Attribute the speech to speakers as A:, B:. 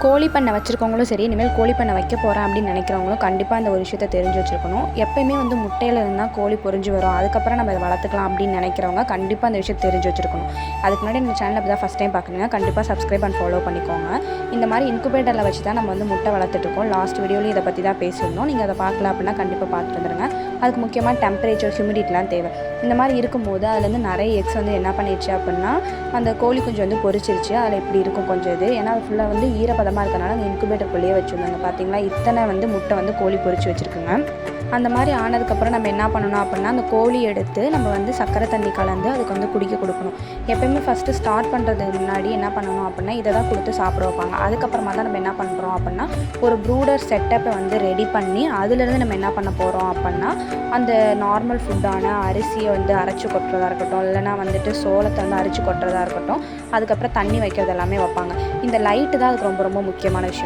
A: கோழி பண்ணை வச்சுருக்கவங்களும் சரி, இனிமேல் கோழி பண்ணை வைக்க போகிறேன் அப்படின்னு நினைக்கிறவங்களும் கண்டிப்பாக அந்த ஒரு விஷயத்தை தெரிஞ்சு வச்சுருக்கணும். எப்போயுமே வந்து முட்டையில் இருந்தால் கோழி பொரிஞ்சு வரும், அதுக்கப்புறம் நம்ம அதை வளர்த்துக்கலாம் அப்படின்னு நினைக்கிறவங்க கண்டிப்பாக அந்த விஷயத்தை தெரிஞ்சு வச்சுருக்கணும். அதுக்கு முன்னாடி நம்ம சேனலில் இப்போ தான் ஃபஸ்ட் டைம் பார்க்குறீங்க, கண்டிப்பாக சப்ஸ்கிரைப் அண்ட் ஃபாலோ பண்ணிக்கோங்க. இந்த மாதிரி இன்குபேட்டரில் வச்சு தான் நம்ம வந்து முட்டை வளர்த்துட்ருக்கோம். லாஸ்ட் வீடியோலையும் இதை பற்றி தான் பேசியிருந்தோம். நீங்கள் அதை பார்க்கல அப்படின்னா கண்டிப்பாக பார்த்துட்டு வந்துடுங்க. அதுக்கு முக்கியமாக டெம்பரேச்சர், ஹியூமிடிட்டிலாம் தேவை. இந்த மாதிரி இருக்கும்போது அதுலேருந்து நிறைய எக்ஸ் வந்து என்ன பண்ணிடுச்சு அப்படின்னா அந்த கோழி கொஞ்சம் வந்து பொரிச்சிருச்சு. அதில் இப்படி இருக்கும் கொஞ்சம் இது, ஏன்னா அது ஃபுல்லாக வந்து ஈரப்பதமாக இருக்கனால அந்த இன்குபேட்டருக்குள்ளேயே வச்சுருந்தாங்க. பார்த்தீங்களா, இத்தனை வந்து முட்டை வந்து கோழி பொரிச்சு வச்சுருக்குங்க. அந்த மாதிரி ஆனதுக்கப்புறம் நம்ம என்ன பண்ணணும் அப்படின்னா அந்த கோழி எடுத்து நம்ம வந்து சர்க்கரை தண்ணி கலந்து அதுக்கு வந்து குடிக்க கொடுக்கணும். எப்போயுமே ஃபஸ்ட்டு ஸ்டார்ட் பண்ணுறதுக்கு முன்னாடி என்ன பண்ணணும் அப்படின்னா இதை தான் கொடுத்து சாப்பிட வைப்பாங்க. அதுக்கப்புறமா தான் நம்ம என்ன பண்ணுறோம் அப்படின்னா ஒரு ப்ரூடர் செட்டப்பை வந்து ரெடி பண்ணி அதுலேருந்து நம்ம என்ன பண்ண போகிறோம் அப்படின்னா அந்த நார்மல் ஃபுட்டான அரிசியை வந்து அரைச்சி கொட்டுறதா இருக்கட்டும், இல்லைனா வந்துட்டு சோளத்தை வந்து அரைச்சி கொட்டுறதா இருக்கட்டும், அதுக்கப்புறம் தண்ணி வைக்கிறது எல்லாமே வைப்பாங்க. இந்த லைட்டு தான் அதுக்கு ரொம்ப ரொம்ப முக்கியமான விஷயம்.